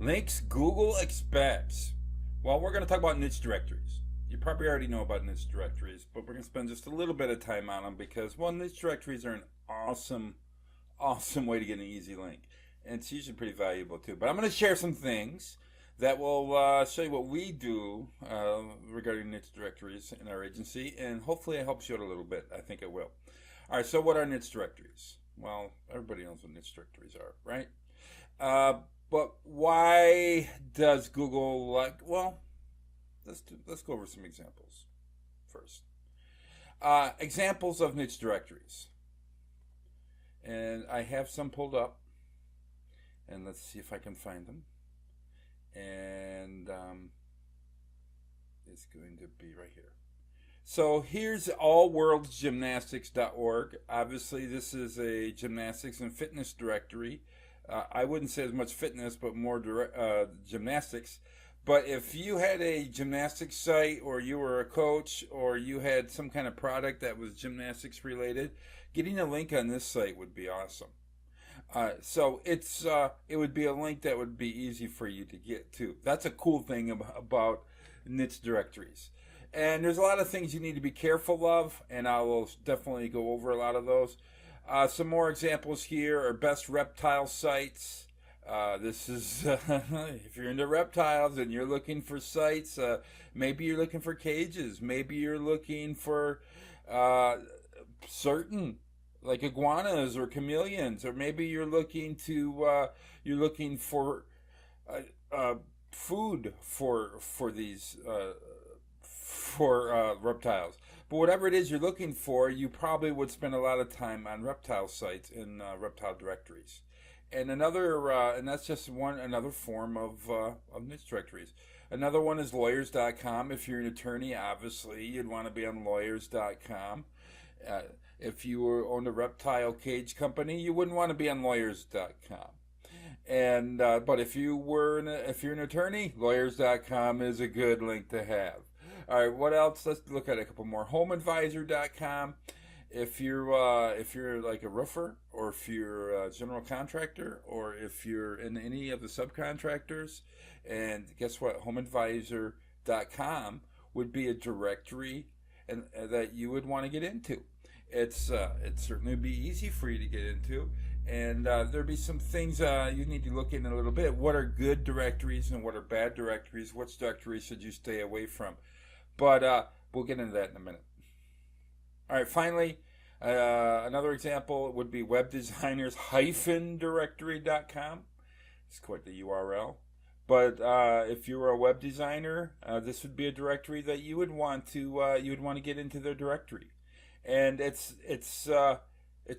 Links Google expects. Well, we're going to talk about niche directories. You probably already know about niche directories, but we're going to spend just a little bit of time on them because, well, niche directories are an awesome way to get an easy link. And it's usually pretty valuable too. But I'm going to share some things that will show you what we do regarding niche directories in our agency, and hopefully it helps you out a little bit. I think it will. All right, so what are niche directories? Well, everybody knows what niche directories are, right? But why does Google like? Well, let's go over some examples first. Examples of niche directories, and I have some pulled up, and let's see if I can find them. And it's going to be right here. So here's allworldsgymnastics.org. Obviously, this is a gymnastics and fitness directory. I wouldn't say as much fitness, but more gymnastics. But if you had a gymnastics site, or you were a coach, or you had some kind of product that was gymnastics related, getting a link on this site would be awesome. So it would be a link that would be easy for you to get to. That's a cool thing about niche directories. And there's a lot of things you need to be careful of, and I will definitely go over a lot of those. Some more examples here are best reptile sites. This is if you're into reptiles and you're looking for sites, maybe you're looking for cages, maybe you're looking for certain like iguanas or chameleons, or maybe you're looking for food for these reptiles. But whatever it is you're looking for, you probably would spend a lot of time on reptile sites in reptile directories. And and that's just another form of niche directories. Another one is lawyers.com. If you're an attorney, obviously you'd want to be on lawyers.com. If you owned a reptile cage company, you wouldn't want to be on lawyers.com. And but if you're an attorney, lawyers.com is a good link to have. All right, what else? Let's look at a couple more. Homeadvisor.com. If you're like a roofer, or if you're a general contractor, or if you're in any of the subcontractors, and guess what? Homeadvisor.com would be a directory and that you would want to get into. It certainly would be easy for you to get into, and there'd be some things you need to look in a little bit. What are good directories and what are bad directories? Which directories should you stay away from? But we'll get into that in a minute. All right, finally, another example would be webdesigners-directory.com. It's quite the URL. But if you were a web designer, this would be a directory that you would want to get into their directory. And it's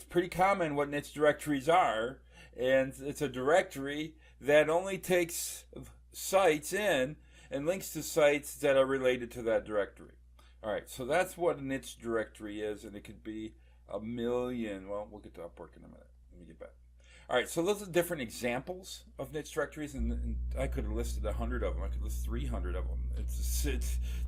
pretty common what niche directories are, and it's a directory that only takes sites in and links to sites that are related to that directory. All right, so that's what a niche directory is, and it could be a million. Well, we'll get to Upwork in a minute. Let me get back. All right, so those are different examples of niche directories, and I could have listed 100 of them. I could list 300 of them.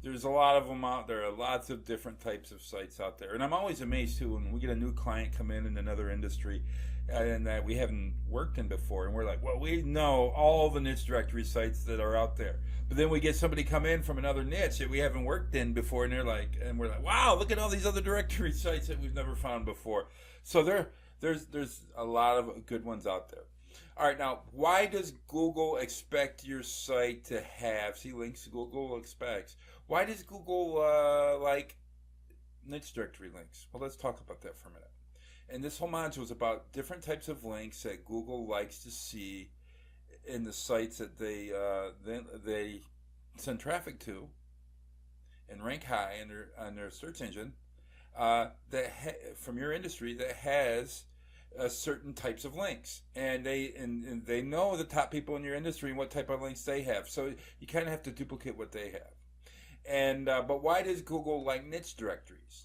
There's a lot of them out there. Lots of different types of sites out there, and I'm always amazed too when we get a new client come in another industry, and that we haven't worked in before, and we're like, well, we know all the niche directory sites that are out there. But then we get somebody come in from another niche that we haven't worked in before, and we're like, wow, look at all these other directory sites that we've never found before. So there's a lot of good ones out there. All right, now, why does Google expect your site to have, see, links Google expects. Why does Google like niche directory links? Well, let's talk about that for a minute. And this whole module is about different types of links that Google likes to see in the sites that they send traffic to and rank high on their search engine from your industry that has certain types of links, and they know the top people in your industry and what type of links they have. So you kind of have to duplicate what they have. And but why does Google like niche directories?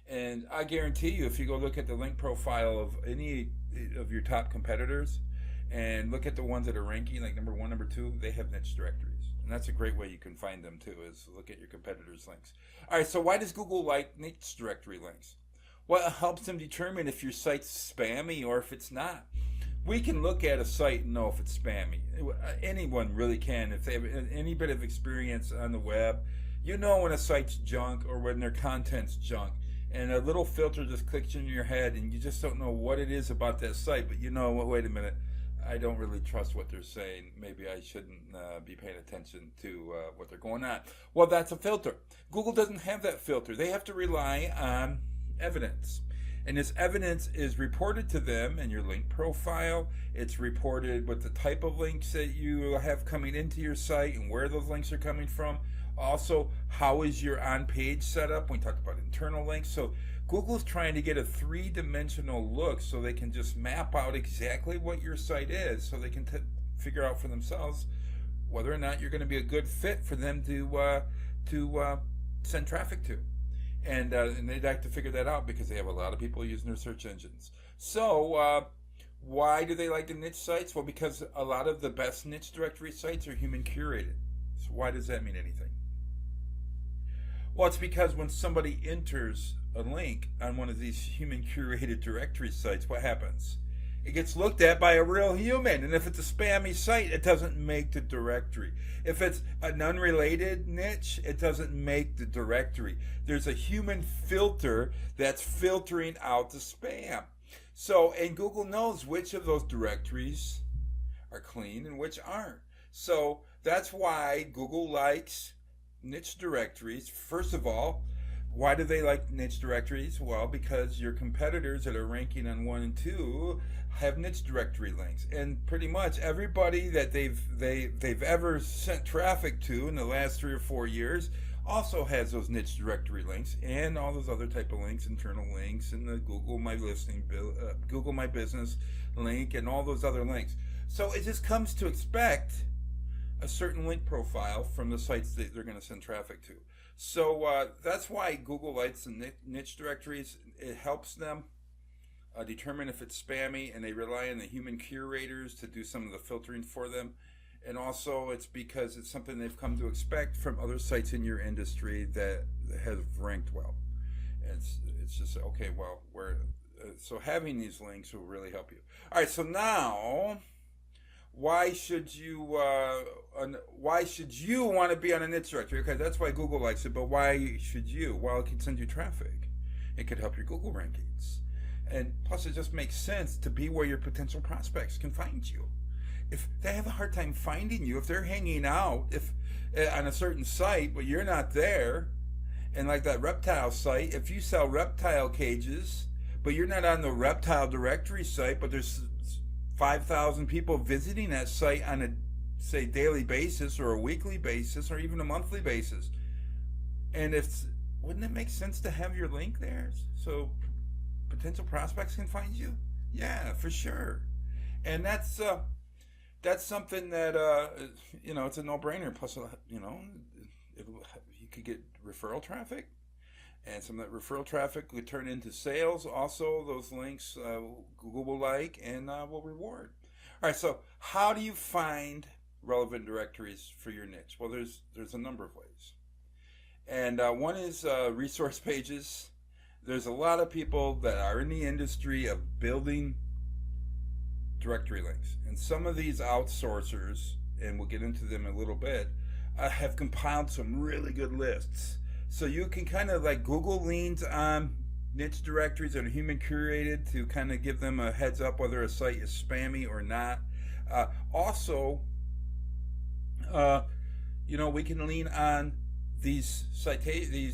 And I guarantee you, if you go look at the link profile of any of your top competitors and look at the ones that are ranking like number 1, number 2, they have niche directories. And that's a great way you can find them too, is look at your competitors' links. All right, so why does Google like niche directory links? Well, it helps them determine if your site's spammy or if it's not. we can look at a site and know if it's spammy. Anyone really can. If they have any bit of experience on the web, you know when a site's junk or when their content's junk. And a little filter just clicks in your head and you just don't know what it is about that site. But you know, well, wait a minute, I don't really trust what they're saying. Maybe I shouldn't be paying attention to what they're going on. Well, that's a filter. Google doesn't have that filter. They have to rely on evidence. And this evidence is reported to them in your link profile. It's reported with the type of links that you have coming into your site and where those links are coming from. Also, how is your on-page setup? We talked about internal links. So Google's trying to get a three-dimensional look so they can just map out exactly what your site is so they can figure out for themselves whether or not you're going to be a good fit for them to send traffic to. And they'd like to figure that out because they have a lot of people using their search engines. So why do they like the niche sites? Well, because a lot of the best niche directory sites are human curated. So why does that mean anything? Well, it's because when somebody enters a link on one of these human curated directory sites, what happens? It gets looked at by a real human. And if it's a spammy site, it doesn't make the directory. If it's an unrelated niche, it doesn't make the directory. There's a human filter that's filtering out the spam. So, and Google knows which of those directories are clean and which aren't. So that's why Google likes niche directories. First of all, why do they like niche directories? Well, because your competitors that are ranking on 1 and 2 have niche directory links, and pretty much everybody that they've ever sent traffic to in the last 3 or 4 years also has those niche directory links and all those other type of links, internal links, and the Google My Listing, Google My Business link, and all those other links. So it just comes to expect a certain link profile from the sites that they're going to send traffic to. So that's why Google likes the niche directories. It helps them determine if it's spammy, and they rely on the human curators to do some of the filtering for them. And also it's because it's something they've come to expect from other sites in your industry that have ranked well. And it's just, okay, well, so having these links will really help you. All right, so now, why should you want to be on a niche directory? Okay, that's why Google likes it, but why should you? Well, it can send you traffic. It could help your Google rankings. And plus, it just makes sense to be where your potential prospects can find you. If they have a hard time finding you, if they're hanging out on a certain site, but you're not there, and like that Reptile site, if you sell reptile cages, but you're not on the Reptile directory site, but there's 5,000 people visiting that site on a, say, daily basis or a weekly basis or even a monthly basis. And wouldn't it make sense to have your link there so potential prospects can find you? Yeah, for sure. And that's something that, it's a no-brainer. Plus, you could get referral traffic. And some of that referral traffic would turn into sales. Also, those links Google will like and will reward. All right, so how do you find relevant directories for your niche? Well, there's a number of ways. And one is resource pages. There's a lot of people that are in the industry of building directory links. And some of these outsourcers, and we'll get into them in a little bit, have compiled some really good lists. So you can kind of, like, Google leans on niche directories that are human curated to kind of give them a heads up whether a site is spammy or not. Also, we can lean on these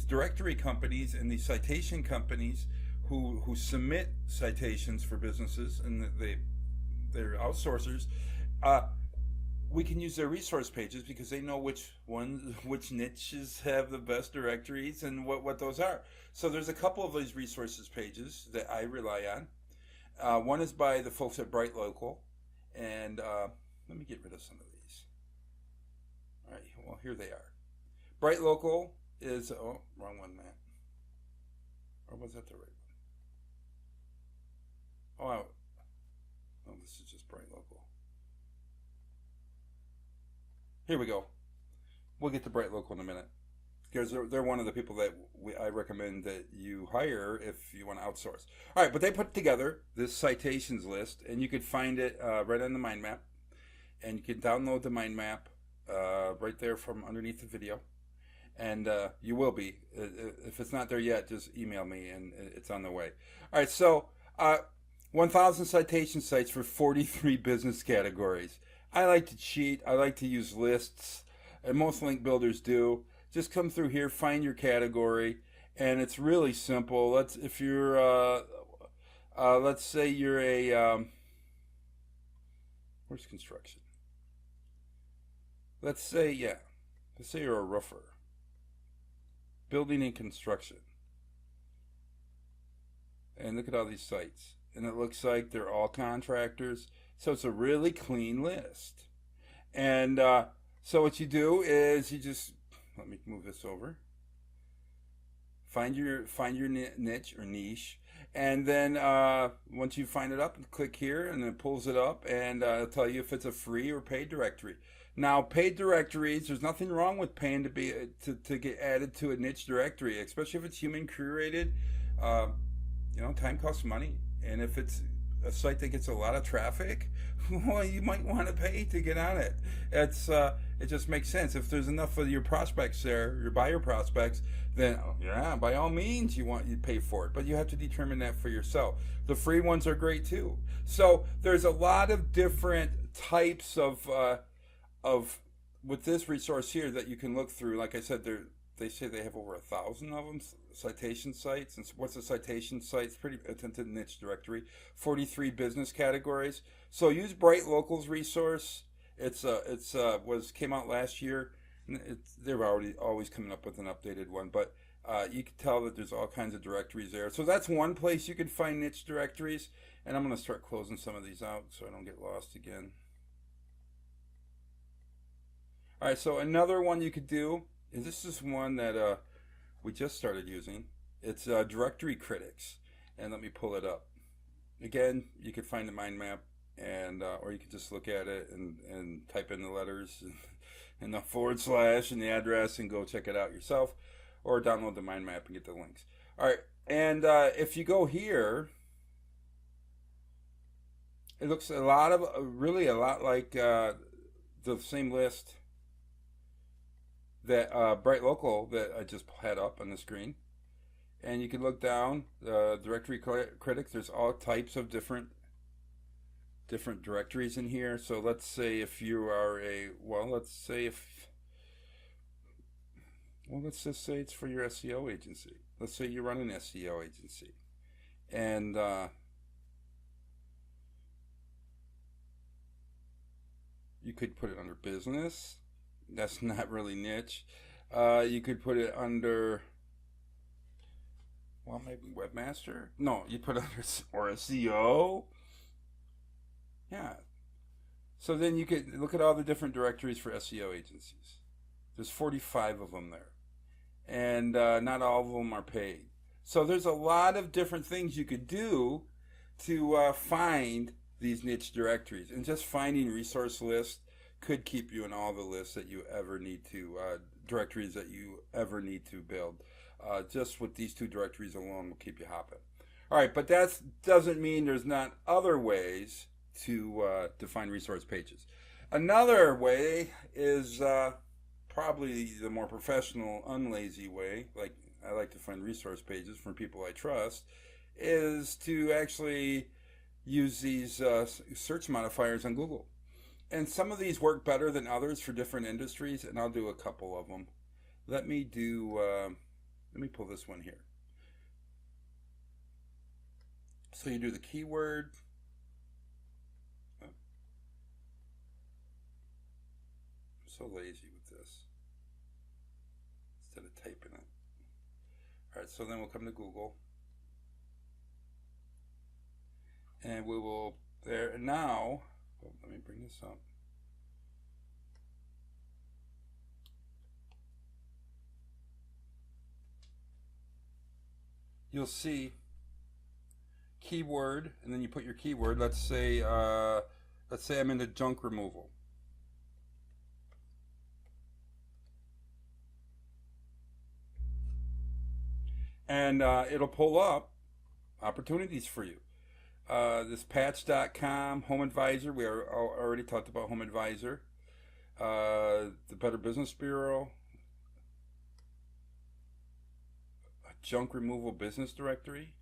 directory companies and these citation companies who submit citations for businesses, and they're outsourcers. We can use their resource pages because they know which niches have the best directories and what those are. So there's a couple of these resources pages that I rely on. One is by the folks at Bright Local, and let me get rid of some of these. All right, well, here they are. Bright Local is, wrong one, Matt. Or was that the right one? Oh, this is just Bright Local. Here we go. We'll get to Bright Local in a minute. because they're one of the people that I recommend that you hire if you want to outsource. All right, but they put together this citations list, and you could find it right on the mind map, and you can download the mind map right there from underneath the video, and you will be. If it's not there yet, just email me, and it's on the way. All right, so 1,000 citation sites for 43 business categories. I like to cheat. I like to use lists, and most link builders do. Just come through here, find your category, and it's really simple. Let's say you're a where's construction? Let's say you're a roofer, building and construction, and look at all these sites, and it looks like they're all contractors. So it's a really clean list, and so what you do is you just let me move this over. Find your niche or niche, and then once you find it up, click here, and it pulls it up, and it'll tell you if it's a free or paid directory. Now, paid directories, there's nothing wrong with paying to get added to a niche directory, especially if it's human curated. Time costs money, and if it's a site that gets a lot of traffic, well, you might want to pay to get on it. It just makes sense. If there's enough of your prospects there, your buyer prospects, then yeah, by all means you pay for it. But you have to determine that for yourself. The free ones are great too. So there's a lot of different types of with this resource here that you can look through. Like I said, they say they have over 1,000 of them, citation sites. And what's a citation site? It's pretty attentive niche directory. 43 business categories. So use Bright Local's resource. Came out last year. They're always coming up with an updated one, but you can tell that there's all kinds of directories there. So that's one place you can find niche directories. And I'm going to start closing some of these out so I don't get lost again. All right, so another one you could do, and this is one that we just started using. It's Directory Critics, and let me pull it up. Again, you could find the mind map, and or you could just look at it and type in the letters and the / and the address and go check it out yourself, or download the mind map and get the links. All right, and if you go here, it looks a lot like the same list that Bright Local that I just had up on the screen. And you can look down Directory Critics. There's all types of different directories in here. So let's say if you are let's just say it's for your SEO agency. Let's say you run an SEO agency, and you could put it under business. That's not really niche. You could put it under, maybe webmaster. No, you put it under or SEO. Yeah. So then you could look at all the different directories for SEO agencies. There's 45 of them there, and not all of them are paid. So there's a lot of different things you could do to find these niche directories, and just finding resource lists could keep you in all the lists that you ever need to, directories that you ever need to build. Just with these two directories alone will keep you hopping. All right, but that doesn't mean there's not other ways to find resource pages. Another way is probably the more professional, unlazy way, like I like to find resource pages from people I trust, is to actually use these search modifiers on Google. And some of these work better than others for different industries, and I'll do a couple of them. Let me pull this one here. So you do the keyword. I'm so lazy with this. Instead of typing it. All right, so then we'll come to Google. And we will, there, now, let me bring this up. You'll see keyword, and then you put your keyword. Let's say I'm into junk removal. and it'll pull up opportunities for you. This patch.com, Homeadvisor, we already talked about Homeadvisor. The Better Business Bureau, a junk removal business directory.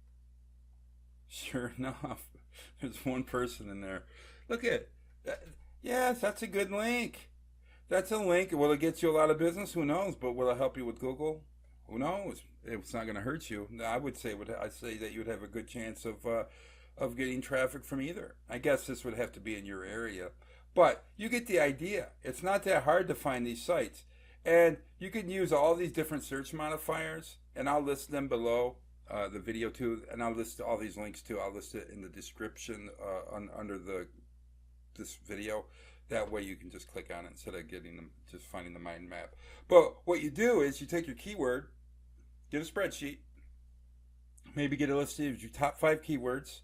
Sure enough, there's one person in there. Look at that. Yes, that's a good link. That's a link. Will it get you a lot of business? Who knows? But will it help you with Google? Who knows? It's not going to hurt you. I would say that you would have a good chance of getting traffic from either. I guess this would have to be in your area. But you get the idea. It's not that hard to find these sites. And you can use all these different search modifiers, and I'll list them below the video too, and I'll list all these links too. I'll list it in the description under this video. That way you can just click on it instead of just finding the mind map. But what you do is you take your keyword, get a spreadsheet, maybe get a list of your top 5 keywords,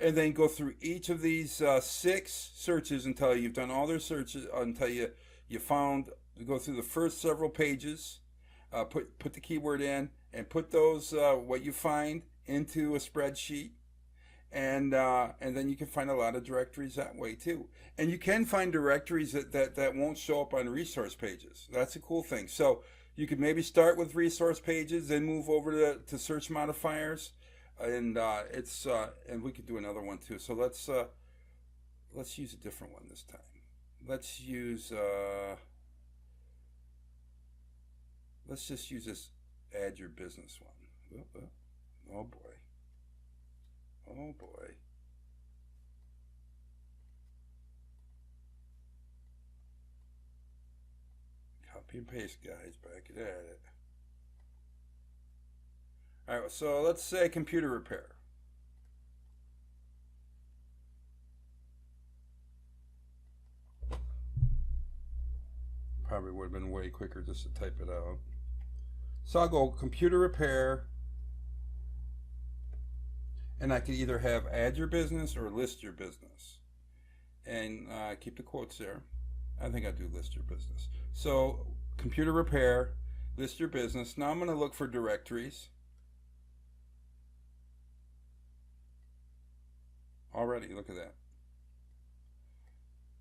and then go through each of these 6 searches until you've done all their searches, until you go through the first several pages, put the keyword in, and put those what you find into a spreadsheet, and then you can find a lot of directories that way too. And you can find directories that won't show up on resource pages. That's a cool thing. So you could maybe start with resource pages, then move over to search modifiers. And and we could do another one too. So let's use a different one this time. Let's just use this add your business one. Oh boy. Oh boy. Copy and paste, guys. Back it at it. All right, so let's say computer repair. Probably would have been way quicker just to type it out. So I'll go computer repair, and I can either have add your business or list your business. And keep the quotes there. I think I do list your business. So computer repair, list your business. Now I'm going to look for directories. Already, look at that.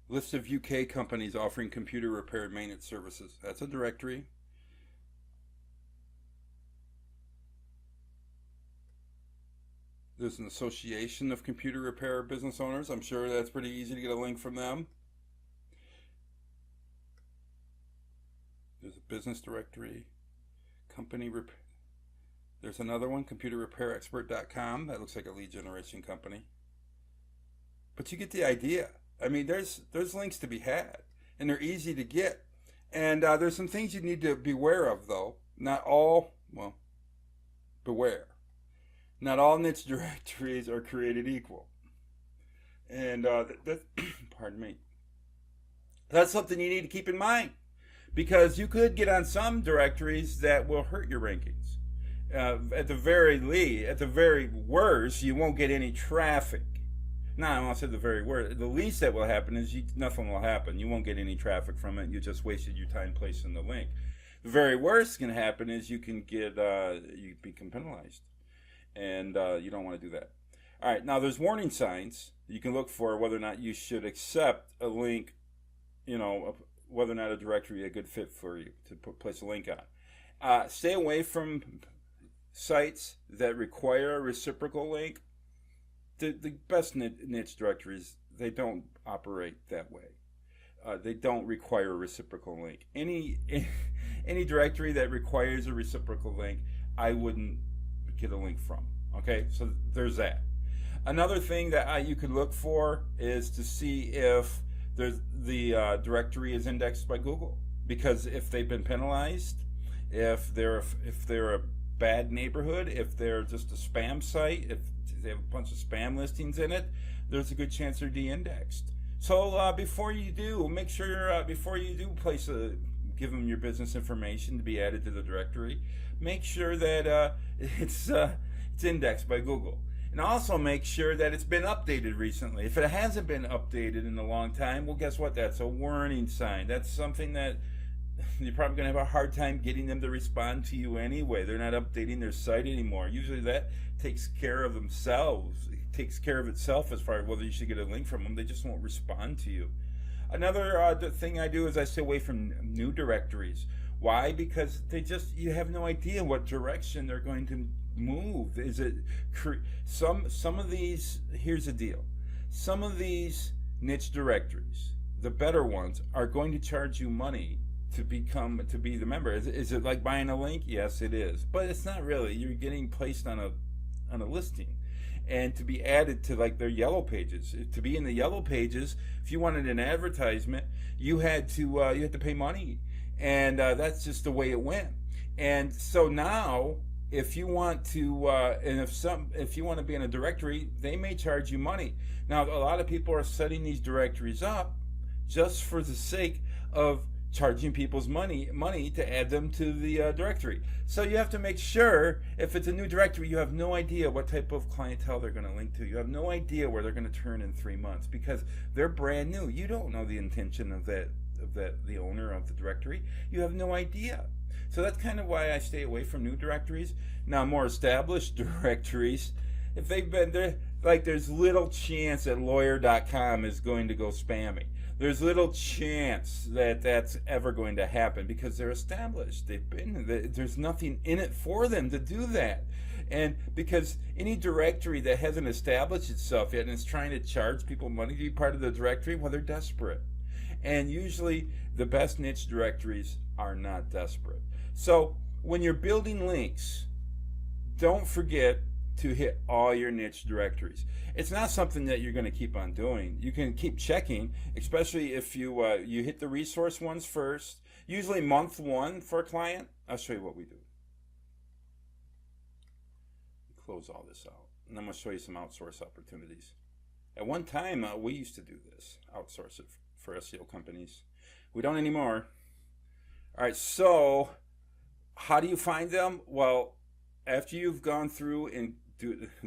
List of UK companies offering computer repair and maintenance services. That's a directory. There's an association of computer repair business owners. I'm sure that's pretty easy to get a link from them. There's a business directory. Company repair. There's another one, computerrepairexpert.com. That looks like a lead generation company. But you get the idea. I mean, there's links to be had, and they're easy to get. And there's some things you need to beware of, though. Not all, well, beware. Not all niche directories are created equal. And pardon me. That's something you need to keep in mind, because you could get on some directories that will hurt your rankings. At the very worst, you won't get any traffic. No, I won't say the very worst. The least that will happen is nothing will happen. You won't get any traffic from it. You just wasted your time placing the link. The very worst can happen is you can become penalized, and you don't want to do that. All right, now there's warning signs you can look for whether or not you should accept a link. Whether or not a directory is a good fit for you to place a link on. Stay away from sites that require a reciprocal link. The best niche directories, they don't operate that way. They don't require a reciprocal link. Any directory that requires a reciprocal link, I wouldn't get a link from. Okay, so there's that. Another thing that you could look for is to see if the directory is indexed by Google, because if they've been penalized, if they're a bad neighborhood, if they're just a spam site, if they have a bunch of spam listings in it, there's a good chance they're de-indexed. So before you do, make sure before you do give them your business information to be added to the directory, make sure that it's indexed by Google. And also make sure that it's been updated recently. If it hasn't been updated in a long time, well, guess what? That's a warning sign. That's something that you're probably going to have a hard time getting them to respond to you anyway. They're not updating their site anymore. Usually that takes care of themselves. It takes care of itself as far as whether you should get a link from them. They just won't respond to you. Another thing I do is I stay away from new directories. Why? Because you have no idea what direction they're going to move. Is it some of these? Here's the deal. Some of these niche directories, the better ones, are going to charge you money to be the member. Is it like buying a link? Yes, it is, but it's not really. You're getting placed on a listing, and to be added to like their yellow pages. To be in the yellow pages, if you wanted an advertisement, you had to pay money, and that's just the way it went. And so now, if you want to, if you want to be in a directory, they may charge you money. Now, a lot of people are setting these directories up just for the sake of charging people's money to add them to the directory. So you have to make sure, if it's a new directory, you have no idea what type of clientele they're going to link to. You have no idea where they're going to turn in 3 months because they're brand new. You don't know the intention of the owner of the directory. You have no idea. So that's kind of why I stay away from new directories. Now, more established directories, if they've been there, like there's little chance that lawyer.com is going to go spammy. There's little chance that that's ever going to happen because they're established. There's nothing in it for them to do that. And because any directory that hasn't established itself yet and is trying to charge people money to be part of the directory, well, they're desperate. And usually the best niche directories are not desperate. So when you're building links, don't forget to hit all your niche directories. It's not something that you're going to keep on doing. You can keep checking, especially if you hit the resource ones first. Usually month 1 for a client. I'll show you what we do. Close all this out, and I'm going to show you some outsource opportunities. At one time, we used to do this, outsource it for SEO companies. We don't anymore. All right, so how do you find them? Well, after you've gone through and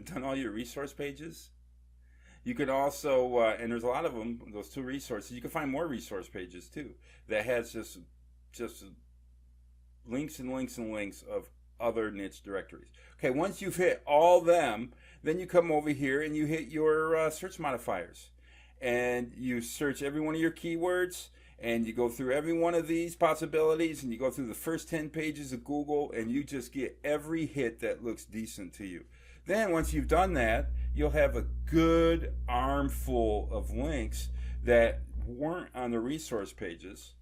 done all your resource pages, you could also, and there's a lot of them, those 2 resources, you can find more resource pages too, that has just links and links and links of other niche directories. Okay, once you've hit all them, then you come over here and you hit your search modifiers. And you search every one of your keywords, and you go through every one of these possibilities, and you go through the first 10 pages of Google, and you just get every hit that looks decent to you. Then once you've done that, you'll have a good armful of links that weren't on the resource pages.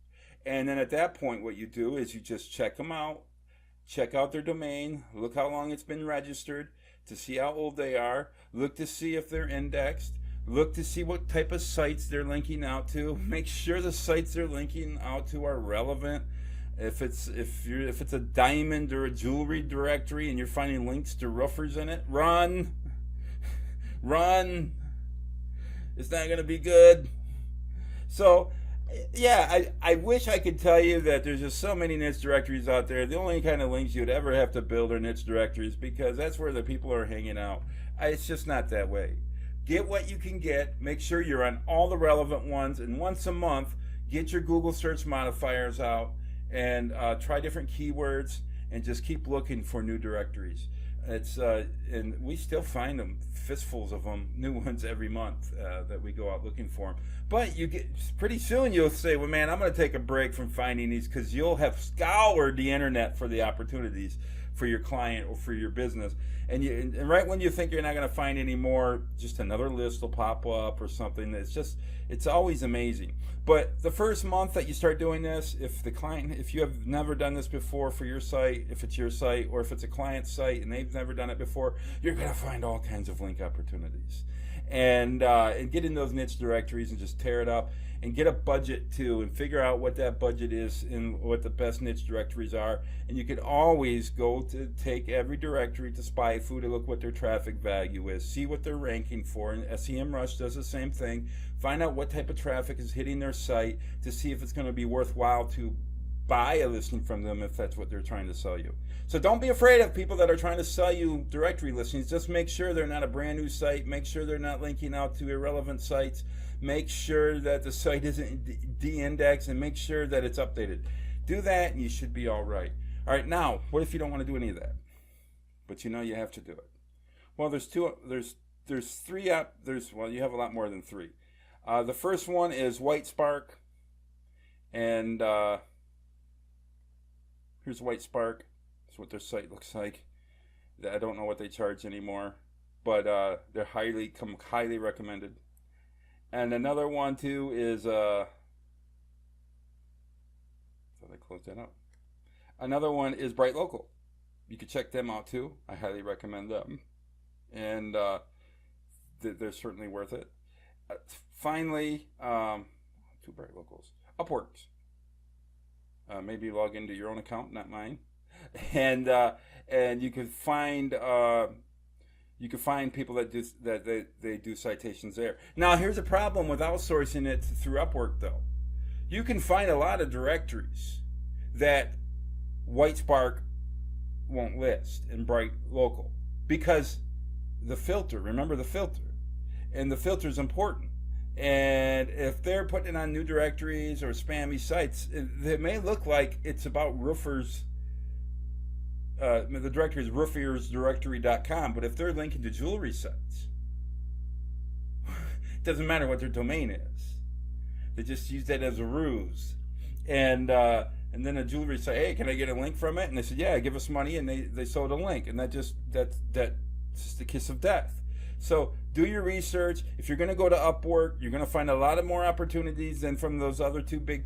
And then at that point, what you do is you just check them out, check out their domain, look how long it's been registered to see how old they are, look to see if they're indexed, look to see what type of sites they're linking out to. Make sure the sites they're linking out to are relevant. If it's a diamond or a jewelry directory and you're finding links to roofers in it, run. It's not going to be good. So, yeah, I wish I could tell you that there's just so many niche directories out there. The only kind of links you'd ever have to build are niche directories because that's where the people are hanging out. It's just not that way. Get what you can get. Make sure you're on all the relevant ones. And once a month, get your Google search modifiers out and try different keywords and just keep looking for new directories. And we still find them, fistfuls of them, new ones every month that we go out looking for them. But pretty soon you'll say, well, man, I'm going to take a break from finding these because you'll have scoured the internet for the opportunities for your client or for your business. And right when you think you're not going to find any more, just another list will pop up or something. It's always amazing. But the first month that you start doing this, if you have never done this before for your site, if it's your site or if it's a client's site and they've never done it before, you're going to find all kinds of link opportunities. And get in those niche directories and just tear it up and get a budget too and figure out what that budget is and what the best niche directories are. And you can always go to take every directory to SpyFu to look what their traffic value is, see what they're ranking for, and SEMrush does the same thing. Find out what type of traffic is hitting their site to see if it's going to be worthwhile to buy a listing from them if that's what they're trying to sell you. So don't be afraid of people that are trying to sell you directory listings. Just make sure they're not a brand new site. Make sure they're not linking out to irrelevant sites. Make sure that the site isn't de-indexed and make sure that it's updated. Do that and you should be all right. All right, now, what if you don't want to do any of that? But you know you have to do it. Well, there's three well, you have a lot more than three. The first one is WhiteSpark, and here's WhiteSpark. That's what their site looks like. I don't know what they charge anymore, but they're highly recommended. And another one too is thought I closed that up. Another one is Bright Local. You can check them out too. I highly recommend them, and they're certainly worth it. Finally, two Bright Locals. Upworks. Maybe log into your own account, not mine, and you can find people that do citations there. Now, here's a problem with outsourcing it through Upwork, though. You can find a lot of directories that WhiteSpark won't list in Bright Local because the filter. Remember the filter, and the filter is important. And if they're putting it on new directories or spammy sites, it may look like it's about roofers. The directory is roofersdirectory.com, but if they're linking to jewelry sites, it doesn't matter what their domain is. They just use that as a ruse. And then a jewelry site, hey, can I get a link from it? And they said, yeah, give us money, and they sold a link, and that's just the kiss of death. So do your research. If you're going to go to Upwork, you're going to find a lot of more opportunities than from those other two big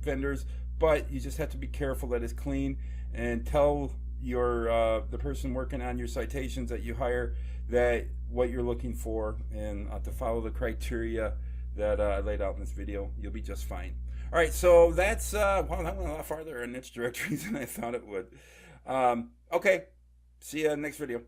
vendors, but you just have to be careful that it's clean, and tell the person working on your citations that you hire that what you're looking for, and to follow the criteria that I laid out in this video. You'll be just fine. All right, so that's wow, that went a lot farther in niche directories than I thought it would. Okay, see you in the next video.